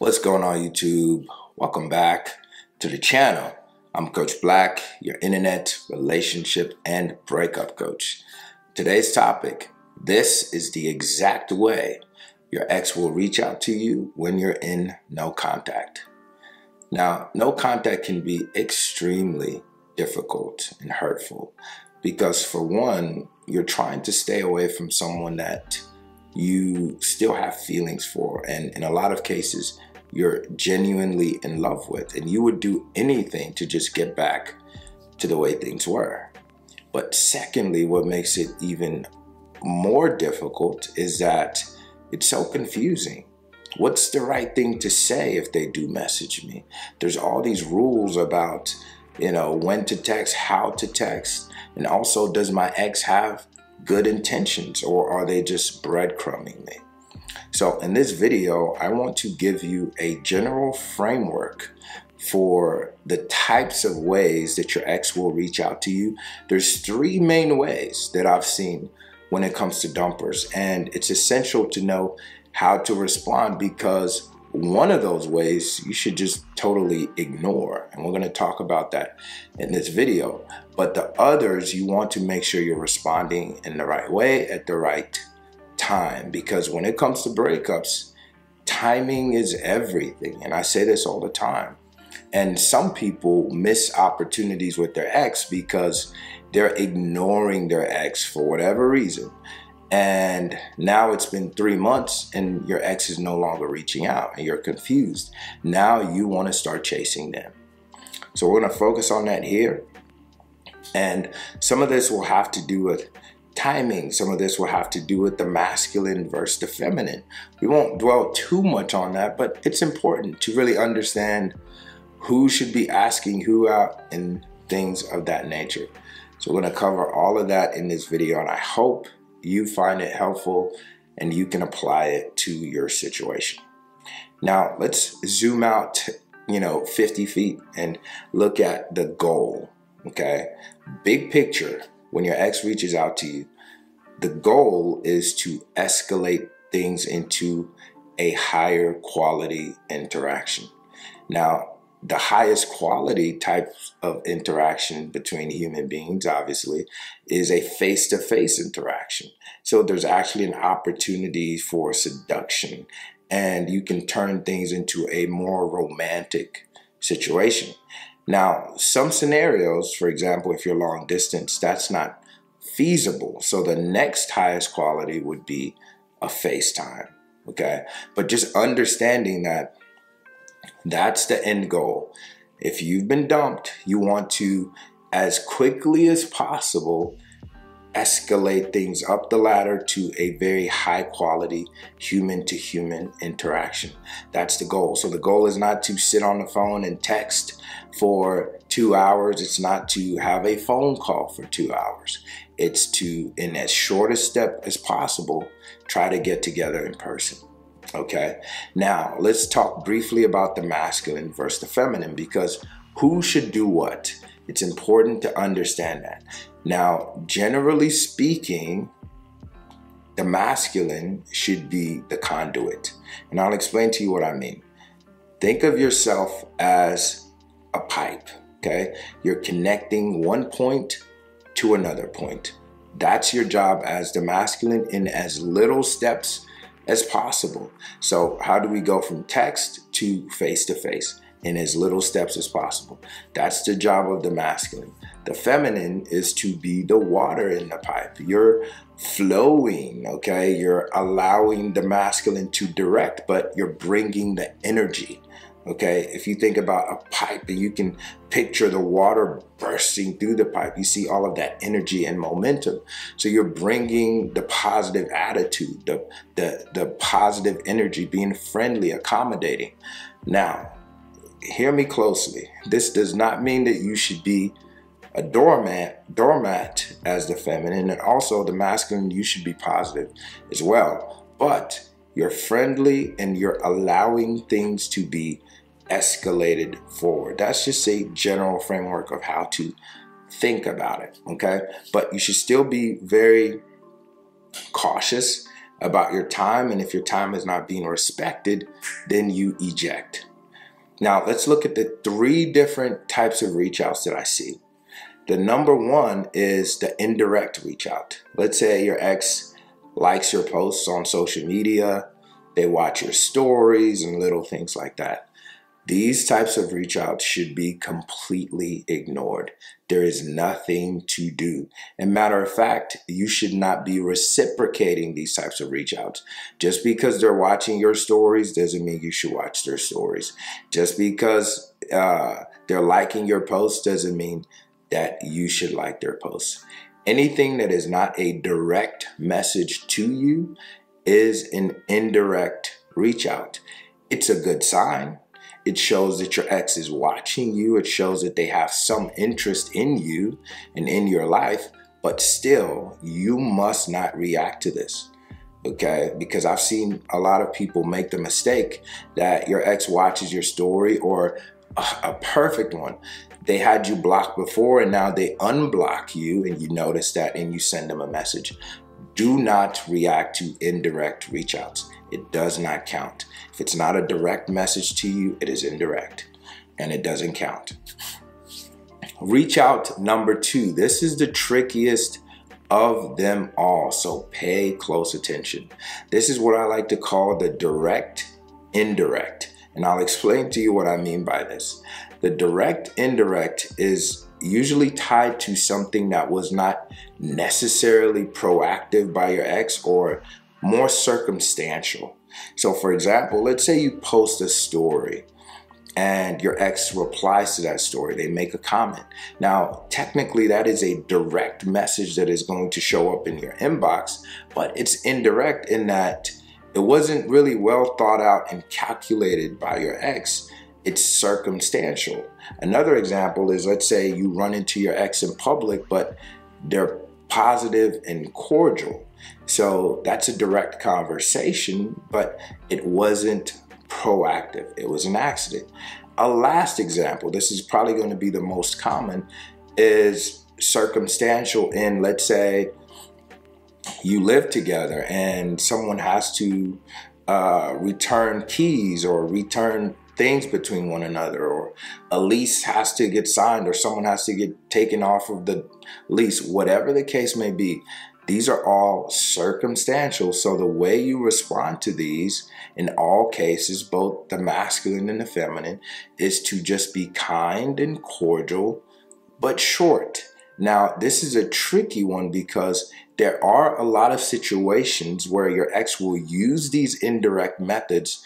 What's going on, YouTube? Welcome back to the channel. I'm Coach Black, your internet relationship and breakup coach. Today's topic, this is the exact way your ex will reach out to you when you're in no contact. Now, no contact can be extremely difficult and hurtful because, for one, you're trying to stay away from someone that you still have feelings for, and in a lot of cases, you're genuinely in love with, and you would do anything to just get back to the way things were. But secondly, what makes it even more difficult is that it's so confusing. What's the right thing to say if they do message me? There's all these rules about, when to text, how to text, and also, does my ex have good intentions, or are they just breadcrumbing me? So in this video, I want to give you a general framework for the types of ways that your ex will reach out to you. There's three main ways that I've seen when it comes to dumpers, and it's essential to know how to respond, because one of those ways you should just totally ignore, and we're going to talk about that in this video. But the others, you want to make sure you're responding in the right way at the right time, because when it comes to breakups, timing is everything, and I say this all the time. And some people miss opportunities with their ex because they're ignoring their ex for whatever reason, and now it's been 3 months and your ex is no longer reaching out and you're confused. Now you want to start chasing them. So we're going to focus on that here, and some of this will have to do with timing. Some of this will have to do with the masculine versus the feminine. We won't dwell too much on that, but it's important to really understand who should be asking who out and things of that nature. So we're going to cover all of that in this video, and I hope you find it helpful and you can apply it to your situation. Now let's zoom out 50 feet and look at the goal. Okay, big picture. When your ex reaches out to you, the goal is to escalate things into a higher quality interaction. Now, the highest quality type of interaction between human beings, obviously, is a face-to-face interaction. So there's actually an opportunity for seduction, and you can turn things into a more romantic situation. Now, some scenarios, for example, if you're long distance, that's not feasible. So the next highest quality would be a FaceTime, okay? But just understanding that that's the end goal. If you've been dumped, you want to, as quickly as possible, escalate things up the ladder to a very high quality human-to-human interaction. That's the goal. So the goal is not to sit on the phone and text for 2 hours. It's not to have a phone call for 2 hours. It's to, in as short a step as possible, try to get together in person. Okay, now let's talk briefly about the masculine versus the feminine, because who should do what? It's important to understand that. Now, generally speaking, the masculine should be the conduit, and I'll explain to you what I mean. Think of yourself as a pipe, okay? You're connecting one point to another point. That's your job as the masculine in as little steps as possible. So how do we go from text to face-to-face in as little steps as possible? That's the job of the masculine. The feminine is to be the water in the pipe. You're flowing, okay? You're allowing the masculine to direct, but you're bringing the energy. Okay, if you think about a pipe and you can picture the water bursting through the pipe, you see all of that energy and momentum. So you're bringing the positive attitude, the positive energy, being friendly, accommodating. Now, hear me closely. This does not mean that you should be a doormat as the feminine, and also the masculine, you should be positive as well. But you're friendly and you're allowing things to be escalated forward. That's just a general framework of how to think about it, okay? But you should still be very cautious about your time, and if your time is not being respected, then you eject. Now, let's look at the 3 different types of reach outs that I see. The number 1 is the indirect reach out. Let's say your ex likes your posts on social media, they watch your stories and little things like that. These types of reach outs should be completely ignored. There is nothing to do. And matter of fact, you should not be reciprocating these types of reach outs. Just because they're watching your stories doesn't mean you should watch their stories. Just because they're liking your posts doesn't mean that you should like their posts. Anything that is not a direct message to you is an indirect reach out. It's a good sign. It shows that your ex is watching you. It shows that they have some interest in you and in your life, but still, you must not react to this, okay? Because I've seen a lot of people make the mistake that your ex watches your story, or a perfect one. They had you blocked before and now they unblock you, and you notice that and you send them a message. Do not react to indirect reach outs. It does not count. If it's not a direct message to you, it is indirect and it doesn't count. Reach out number 2. This is the trickiest of them all, so pay close attention. This is what I like to call the direct indirect, and I'll explain to you what I mean by this. The direct indirect is usually tied to something that was not necessarily proactive by your ex, or more circumstantial. So for example, let's say you post a story and your ex replies to that story. They make a comment. Now, technically that is a direct message that is going to show up in your inbox, but it's indirect in that it wasn't really well thought out and calculated by your ex. It's circumstantial. Another example is, let's say you run into your ex in public, but they're positive and cordial. So that's a direct conversation, but it wasn't proactive. It was an accident. A last example, this is probably going to be the most common, is circumstantial in, let's say, you live together and someone has to return keys or return things between one another, or a lease has to get signed, or someone has to get taken off of the lease. Whatever the case may be, these are all circumstantial. So the way you respond to these, in all cases, both the masculine and the feminine, is to just be kind and cordial, but short. Now, this is a tricky one because there are a lot of situations where your ex will use these indirect methods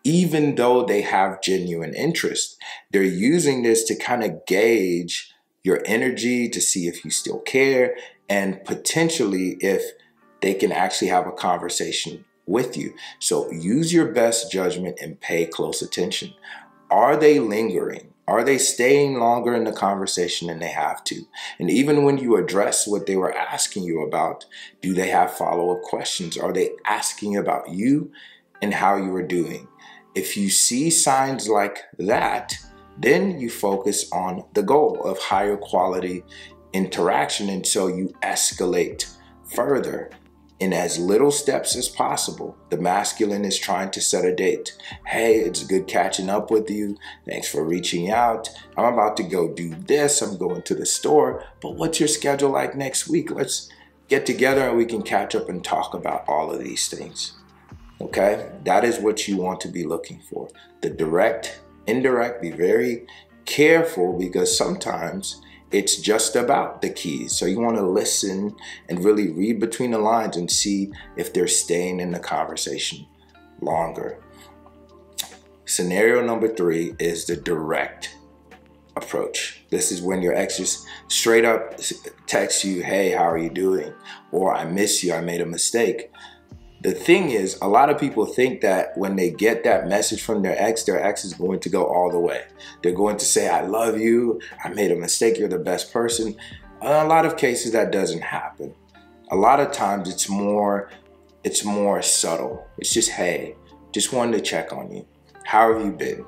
even though they have genuine interest. They're using this to kind of gauge your energy, to see if you still care, and potentially if they can actually have a conversation with you. So use your best judgment and pay close attention. Are they lingering? Are they staying longer in the conversation than they have to? And even when you address what they were asking you about, do they have follow-up questions? Are they asking about you and how you are doing? If you see signs like that, then you focus on the goal of higher quality interaction. And so you escalate further in as little steps as possible. The masculine is trying to set a date. Hey, it's good catching up with you. Thanks for reaching out. I'm about to go do this. I'm going to the store. But what's your schedule like next week? Let's get together and we can catch up and talk about all of these things. Okay, that is what you want to be looking for. The direct, indirect, be very careful because sometimes it's just about the keys. So you want to listen and really read between the lines and see if they're staying in the conversation longer. Scenario number 3 is the direct approach. This is when your ex just straight up texts you, hey, how are you doing? Or I miss you, I made a mistake. The thing is, a lot of people think that when they get that message from their ex is going to go all the way. They're going to say, I love you, I made a mistake, you're the best person. In a lot of cases, that doesn't happen. A lot of times it's more subtle. It's just, hey, just wanted to check on you. How have you been?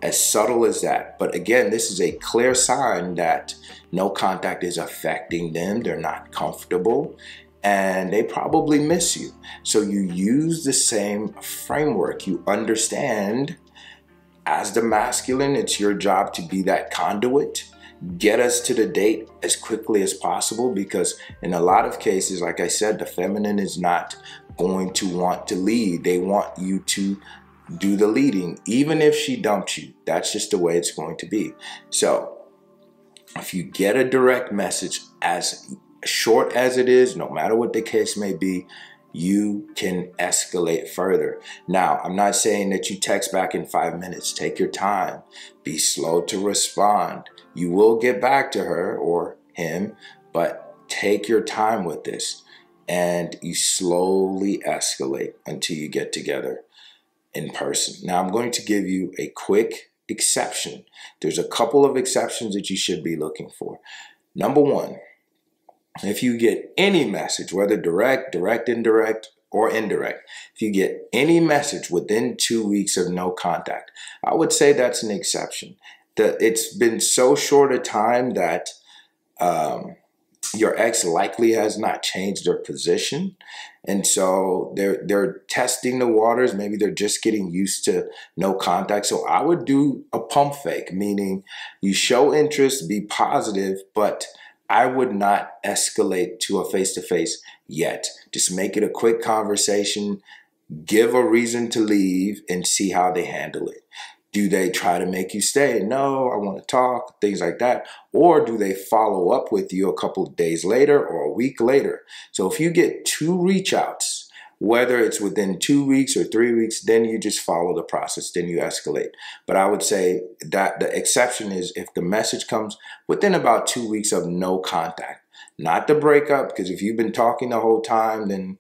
As subtle as that. But again, this is a clear sign that no contact is affecting them. They're not comfortable. and they probably miss you. So you use the same framework. You understand, as the masculine, it's your job to be that conduit. Get us to the date as quickly as possible, because in a lot of cases, like I said, the feminine is not going to want to lead. They want you to do the leading, even if she dumps you. That's just the way it's going to be. So if you get a direct message, as short as it is, no matter what the case may be, you can escalate further. Now, I'm not saying that you text back in 5 minutes. Take your time. Be slow to respond. You will get back to her or him, but take your time with this, and you slowly escalate until you get together in person. Now, I'm going to give you a quick exception. There's a couple of exceptions that you should be looking for. Number one, if you get any message, whether direct, indirect, or indirect, if you get any message within 2 weeks of no contact, I would say that's an exception. It's been so short a time that your ex likely has not changed their position. And so they're testing the waters. Maybe they're just getting used to no contact. So I would do a pump fake, meaning you show interest, be positive, but I would not escalate to a face-to-face yet. Just make it a quick conversation, give a reason to leave, and see how they handle it. Do they try to make you stay? No, I want to talk, things like that. Or do they follow up with you a couple of days later or a week later? So if you get 2 reach outs, whether it's within 2 weeks or 3 weeks, then you just follow the process, then you escalate. But I would say that the exception is if the message comes within about 2 weeks of no contact, not the breakup, because if you've been talking the whole time, then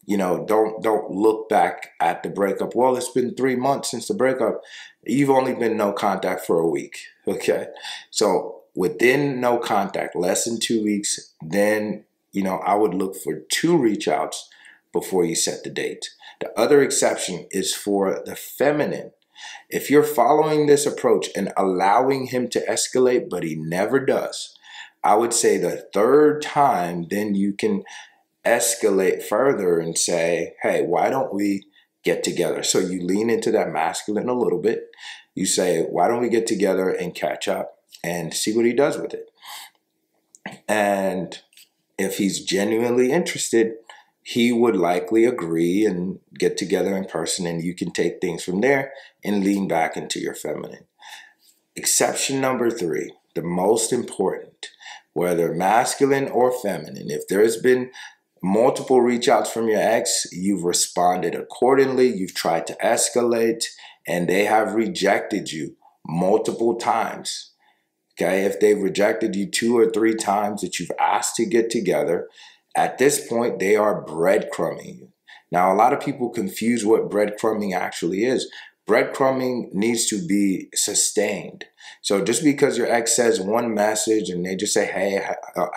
don't look back at the breakup. Well, it's been 3 months since the breakup. You've only been no contact for a week, okay? So within no contact, less than 2 weeks, then, I would look for 2 reach outs before you set the date. The other exception is for the feminine. If you're following this approach and allowing him to escalate, but he never does, I would say the 3rd time, then you can escalate further and say, hey, why don't we get together? So you lean into that masculine a little bit. You say, why don't we get together and catch up and see what he does with it? And if he's genuinely interested, he would likely agree and get together in person, and you can take things from there and lean back into your feminine. Exception number 3, the most important, whether masculine or feminine, if there's been multiple reach outs from your ex, you've responded accordingly, you've tried to escalate, and they have rejected you multiple times. Okay, if they've rejected you 2 or 3 times that you've asked to get together, at this point, they are breadcrumbing you. Now, a lot of people confuse what breadcrumbing actually is. Breadcrumbing needs to be sustained. So just because your ex says one message and they just say, hey,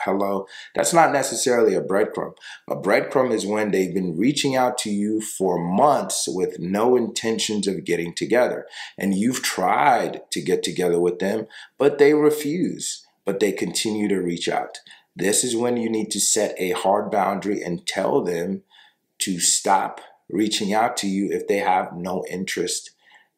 hello, that's not necessarily a breadcrumb. A breadcrumb is when they've been reaching out to you for months with no intentions of getting together. And you've tried to get together with them, but they refuse, but they continue to reach out. This is when you need to set a hard boundary and tell them to stop reaching out to you if they have no interest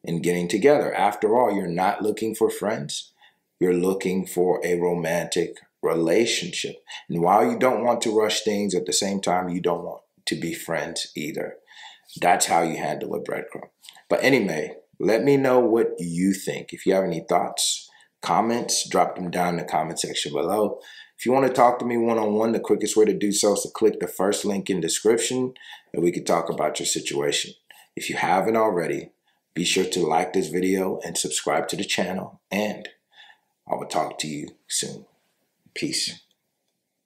in getting together. After all, you're not looking for friends. You're looking for a romantic relationship. And while you don't want to rush things, at the same time, you don't want to be friends either. That's how you handle a breadcrumb. But anyway, let me know what you think. If you have any thoughts, comments, drop them down in the comment section below. If you want to talk to me one-on-one, the quickest way to do so is to click the first link in description and we can talk about your situation. If you haven't already, be sure to like this video and subscribe to the channel, and I will talk to you soon. Peace.